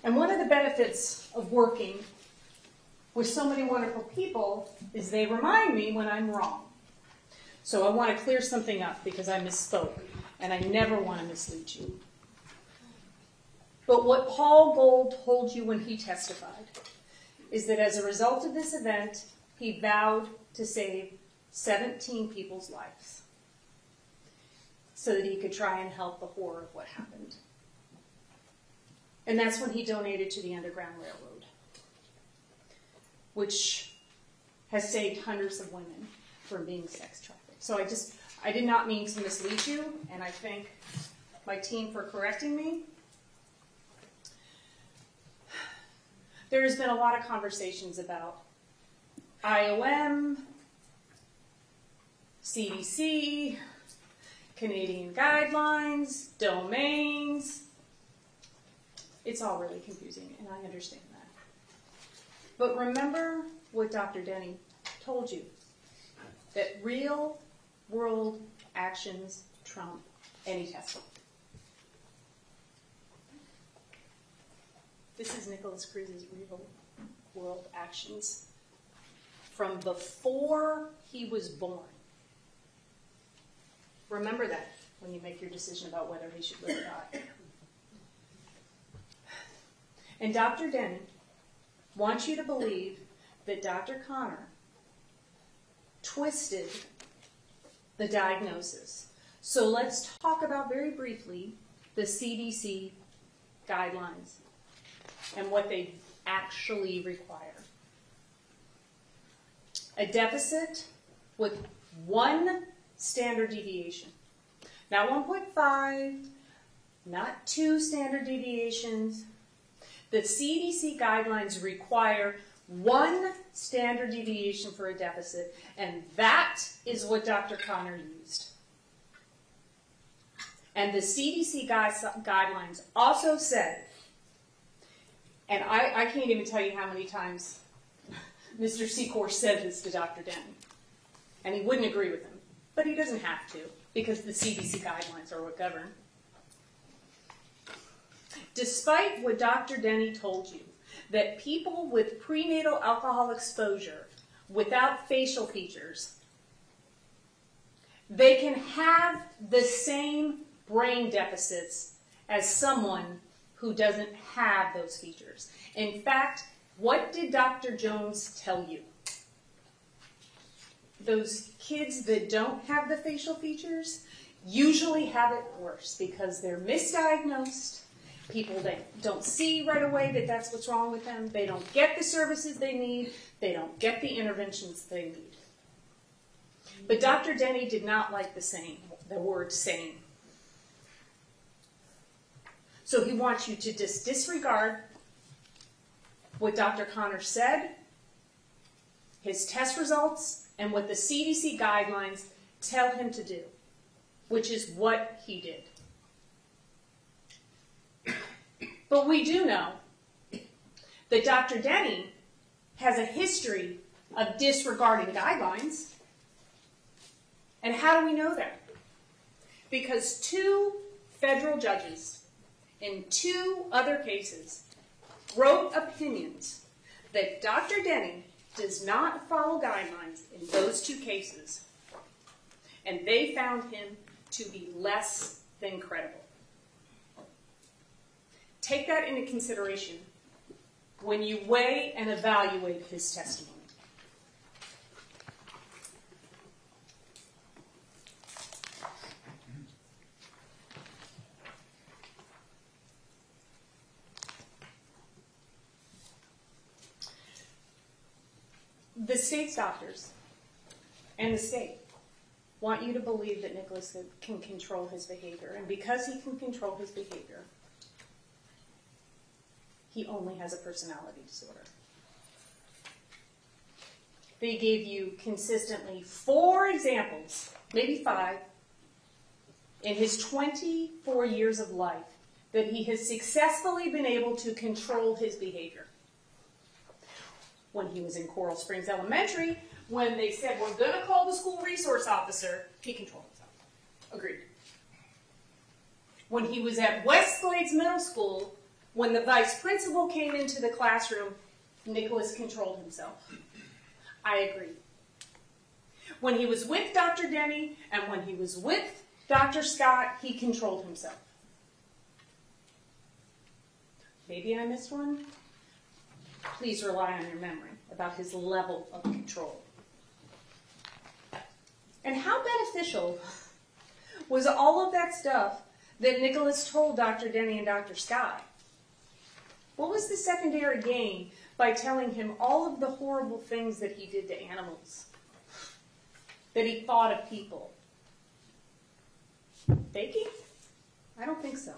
And one of the benefits of working with so many wonderful people is they remind me when I'm wrong. So I want to clear something up because I misspoke, and I never want to mislead you. But what Paul Gold told you when he testified is that as a result of this event, he vowed to save 17 people's lives so that he could try and help the horror of what happened. And that's when he donated to the Underground Railroad, which has saved hundreds of women from being sex trafficked. So I did not mean to mislead you, and I thank my team for correcting me. There has been a lot of conversations about IOM, CDC, Canadian guidelines, domains. It's all really confusing, and I understand that. But remember what Dr. Denny told you, that real-world actions trump any testing. This is Nikolas Cruz's real-world actions from before he was born. Remember that when you make your decision about whether he should live or die. And Dr. Denny wants you to believe that Dr. Connor twisted the diagnosis. So let's talk about very briefly the CDC guidelines and what they actually require. A deficit with 1 standard deviation. Not 1.5, not 2 standard deviations. The CDC guidelines require 1 standard deviation for a deficit, and that is what Dr. Connor used. And the CDC guidelines also said, and I can't even tell you how many times Mr. Secor said this to Dr. Denny, and he wouldn't agree with him, but he doesn't have to, because the CDC guidelines are what govern. Despite what Dr. Denny told you, that people with prenatal alcohol exposure without facial features, they can have the same brain deficits as someone who doesn't have those features. In fact, what did Dr. Jones tell you? Those kids that don't have the facial features usually have it worse because they're misdiagnosed. People that don't see right away that that's what's wrong with them. They don't get the services they need. They don't get the interventions they need. But Dr. Denny did not like the word sane. So he wants you to disregard what Dr. Connor said, his test results, and what the CDC guidelines tell him to do, which is what he did. But we do know that Dr. Denny has a history of disregarding guidelines. And how do we know that? Because 2 federal judges in 2 other cases wrote opinions that Dr. Denny does not follow guidelines in those 2 cases. And they found him to be less than credible. Take that into consideration when you weigh and evaluate his testimony. The state's doctors and the state want you to believe that Nikolas can control his behavior. And because he can control his behavior, he only has a personality disorder. They gave you consistently 4 examples, maybe 5, in his 24 years of life that he has successfully been able to control his behavior. When he was in Coral Springs Elementary, when they said, we're going to call the school resource officer, he controlled himself. Agreed. When he was at West Glades Middle School, When the vice principal came into the classroom, Nikolas controlled himself. I agree. When he was with Dr. Denny and when he was with Dr. Scott, he controlled himself. Maybe I missed one. Please rely on your memory about his level of control. And how beneficial was all of that stuff that Nikolas told Dr. Denny and Dr. Scott? What was the secondary gain by telling him all of the horrible things that he did to animals? That he thought of people? Faking? I don't think so.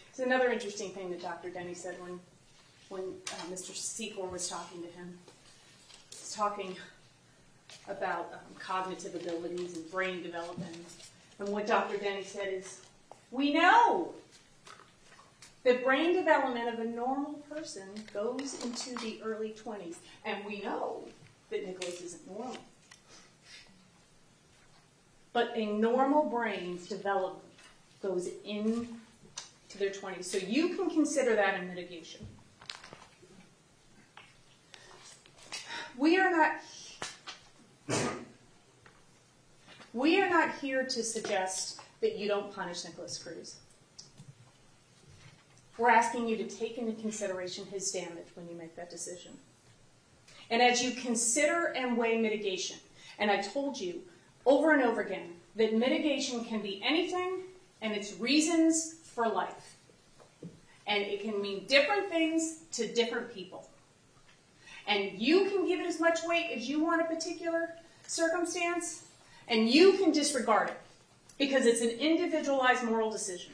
It's another interesting thing that Dr. Denny said when Mr. Secor was talking to him. He was talking about cognitive abilities and brain development. And what Dr. Denny said is, we know that brain development of a normal person goes into the early 20s. And we know that Nikolas isn't normal. But a normal brain's development goes into their 20s. So you can consider that a mitigation. We are not here to suggest that you don't punish Nikolas Cruz. We're asking you to take into consideration his damage when you make that decision. And as you consider and weigh mitigation, and I told you over and over again that mitigation can be anything, and it's reasons for life. And it can mean different things to different people. And you can give it as much weight as you want a particular circumstance, and you can disregard it, because it's an individualized moral decision.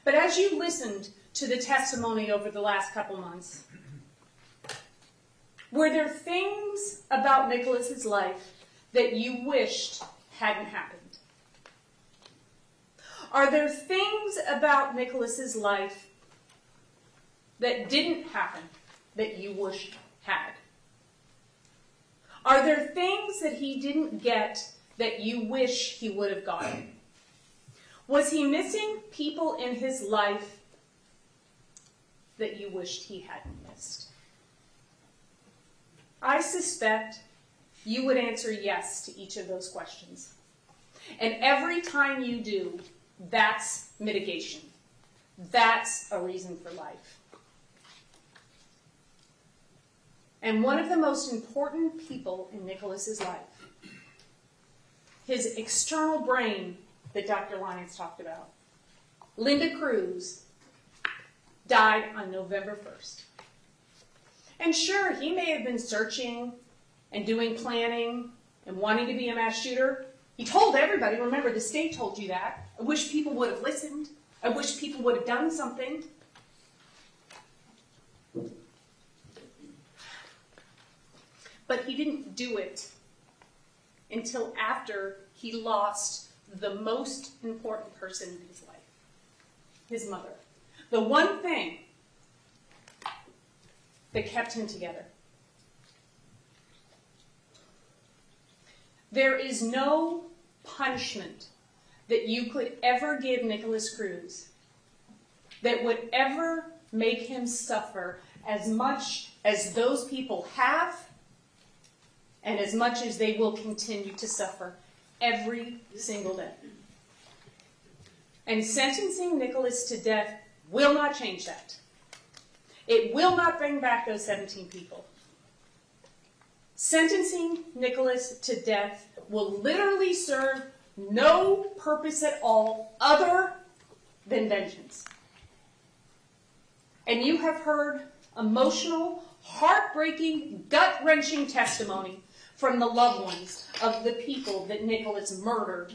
But as you listened to the testimony over the last couple months, were there things about Nikolas's life that you wished hadn't happened? Are there things about Nikolas's life that didn't happen that you wished had? Are there things that he didn't get that you wish he would have gotten? Was he missing people in his life that you wished he hadn't missed? I suspect you would answer yes to each of those questions. And every time you do, that's mitigation. That's a reason for life. And one of the most important people in Nikolas's life, his external brain that Dr. Lyons talked about, Linda Cruz, died on November 1st. And sure, he may have been searching and doing planning and wanting to be a mass shooter. He told everybody, remember, the state told you that. I wish people would have listened. I wish people would have done something. But he didn't do it until after he lost the most important person in his life, his mother. The one thing that kept him together. There is no punishment that you could ever give Nikolas Cruz that would ever make him suffer as much as those people have and as much as they will continue to suffer every single day. And sentencing Nikolas to death will not change that. It will not bring back those 17 people. Sentencing Nikolas to death will literally serve no purpose at all other than vengeance. And you have heard emotional, heartbreaking, gut-wrenching testimony from the loved ones of the people that Nikolas murdered.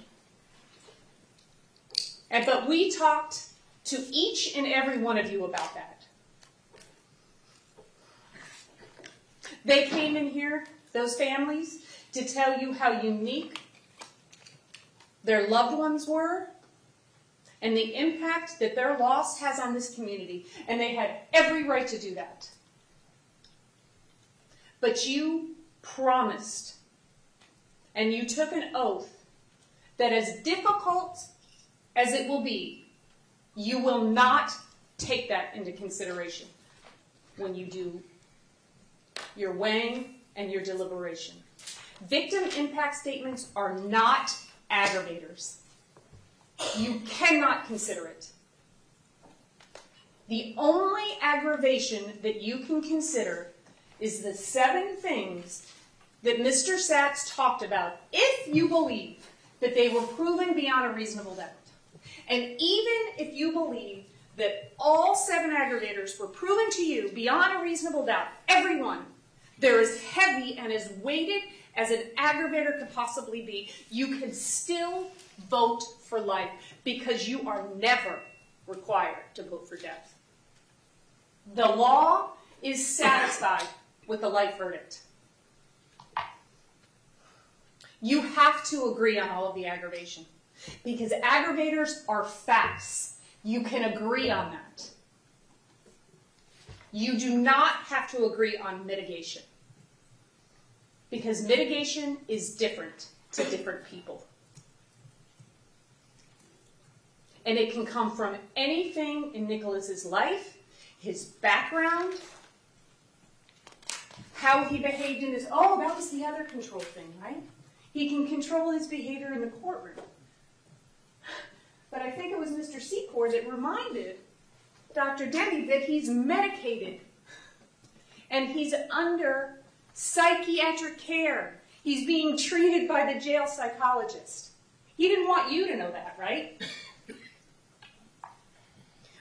But we talked to each and every one of you about that. They came in here, those families, to tell you how unique their loved ones were and the impact that their loss has on this community. And they had every right to do that. But you promised, and you took an oath that as difficult as it will be, you will not take that into consideration when you do your weighing and your deliberation. Victim impact statements are not aggravators. You cannot consider it. The only aggravation that you can consider is the 7 things that Mr. Sachs talked about, if you believe that they were proven beyond a reasonable doubt. And even if you believe that all 7 aggravators were proven to you beyond a reasonable doubt, every one, they're as heavy and as weighted as an aggravator could possibly be, you can still vote for life because you are never required to vote for death. The law is satisfied with the life verdict. You have to agree on all of the aggravation because aggravators are facts. You can agree on that. You do not have to agree on mitigation because mitigation is different to different people. And it can come from anything in Nikolas's life, his background, how he behaved in his, oh, that was the other control thing, right? He can control his behavior in the courtroom. But I think it was Mr. Secor that reminded Dr. Denny that he's medicated and he's under psychiatric care. He's being treated by the jail psychologist. He didn't want you to know that, right?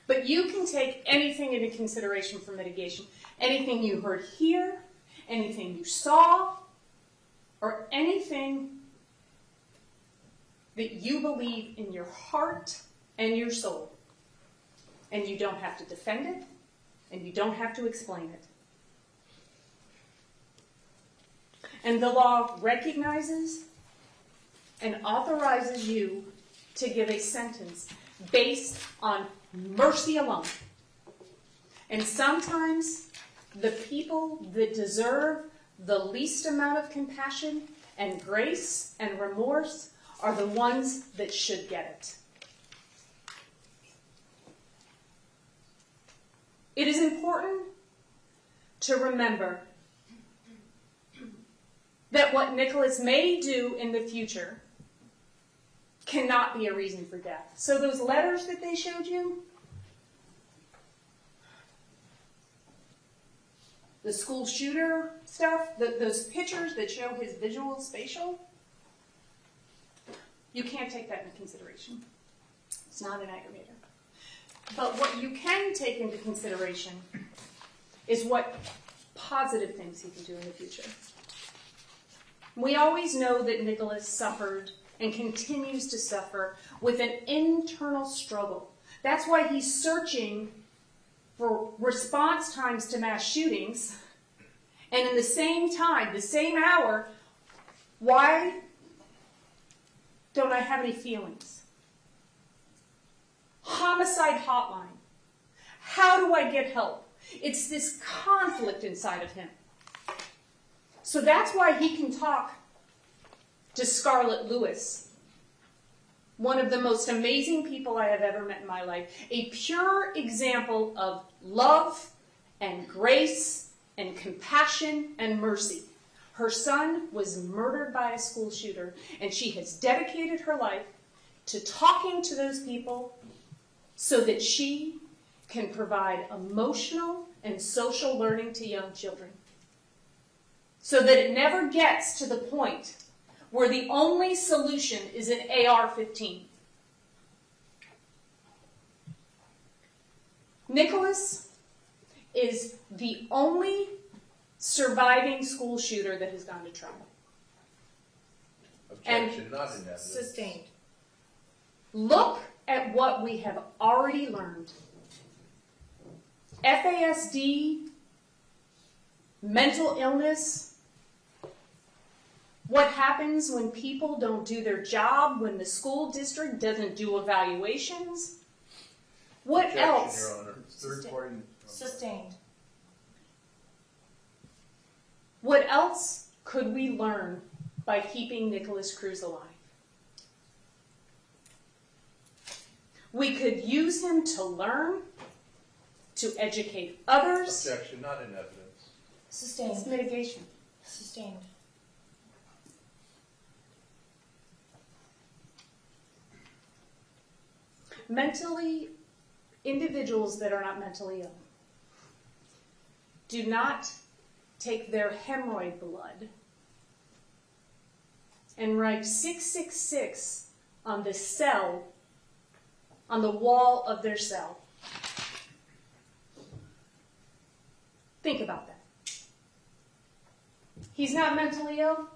But you can take anything into consideration for mitigation. Anything you heard here, anything you saw, or anything that you believe in your heart and your soul. And you don't have to defend it, and you don't have to explain it. And the law recognizes and authorizes you to give a sentence based on mercy alone. And sometimes the people that deserve the least amount of compassion and grace and remorse are the ones that should get it. It is important to remember that what Nikolas may do in the future cannot be a reason for death. So those letters that they showed you, the school shooter stuff, those pictures that show his visual spatial, you can't take that into consideration. It's not an aggravator. But what you can take into consideration is what positive things he can do in the future. We always know that Nikolas suffered and continues to suffer with an internal struggle. That's why he's searching for response times to mass shootings. And in the same time, the same hour, why don't I have any feelings? Homicide hotline. How do I get help? It's this conflict inside of him. So that's why he can talk to Scarlett Lewis, one of the most amazing people I have ever met in my life. A pure example of love and grace and compassion and mercy. Her son was murdered by a school shooter, and she has dedicated her life to talking to those people so that she can provide emotional and social learning to young children. So that it never gets to the point where the only solution is an AR-15. Nikolas is the only surviving school shooter that has gone to trial. Objection, not in that. Sustained. Look at what we have already learned. FASD, mental illness, what happens when people don't do their job, when the school district doesn't do evaluations. What Objection, else? Your Honor. Third party. Sustained. What else could we learn by keeping Nikolas Cruz alive? We could use him to learn, to educate others. Objection, not in evidence. Sustained. It's mitigation. Sustained. Individuals that are not mentally ill do not take their hemorrhoid blood and write 666 on the cell, on the wall of their cell. Think about that. He's not mentally ill.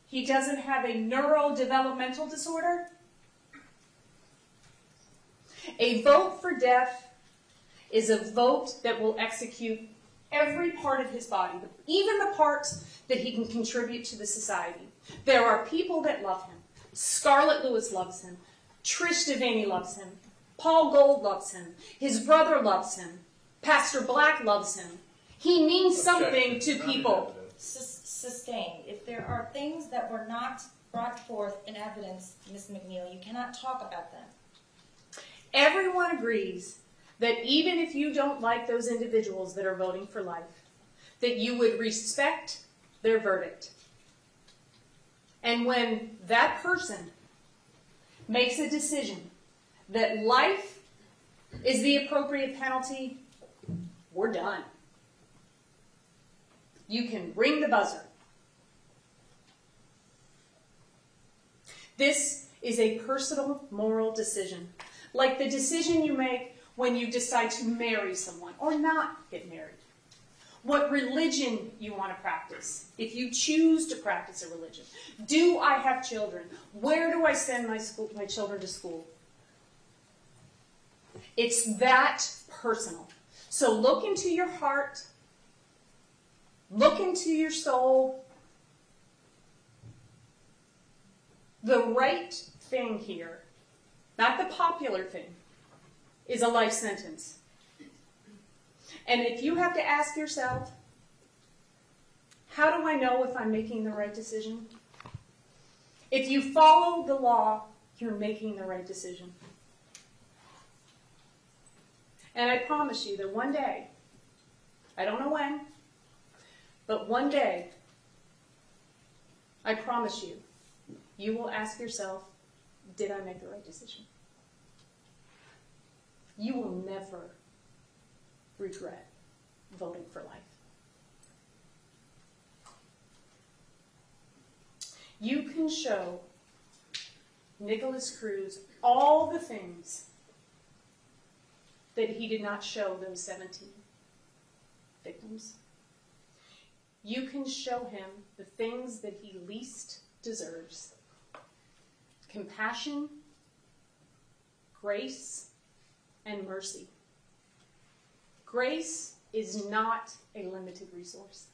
He doesn't have a neurodevelopmental disorder. A vote for death is a vote that will execute every part of his body, even the parts that he can contribute to the society. There are people that love him. Scarlett Lewis loves him. Trish Devaney loves him. Paul Gold loves him. His brother loves him. Pastor Black loves him. He means something to people. Sustained. If there are things that were not brought forth in evidence, Ms. McNeill, you cannot talk about them. Everyone agrees that even if you don't like those individuals that are voting for life, that you would respect their verdict. And when that person makes a decision that life is the appropriate penalty, we're done. You can ring the buzzer. This is a personal moral decision, like the decision you make when you decide to marry someone or not get married. What religion you want to practice, if you choose to practice a religion. Do I have children? Where do I send my children to school? It's that personal. So look into your heart, look into your soul. The right thing here, not the popular thing, is a life sentence. And if you have to ask yourself, how do I know if I'm making the right decision? If you follow the law, you're making the right decision. And I promise you that one day, I don't know when, but one day, I promise you, you will ask yourself, did I make the right decision? You will never regret voting for life. You can show Nikolas Cruz all the things that he did not show those 17 victims. You can show him the things that he least deserves. Compassion, grace, and mercy. Grace is not a limited resource.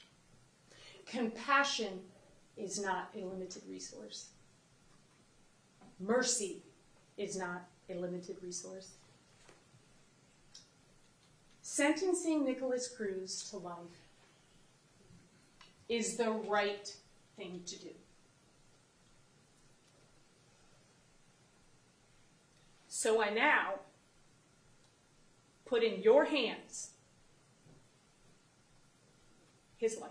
Compassion is not a limited resource. Mercy is not a limited resource. Sentencing Nikolas Cruz to life is the right thing to do. So I now put in your hands his life.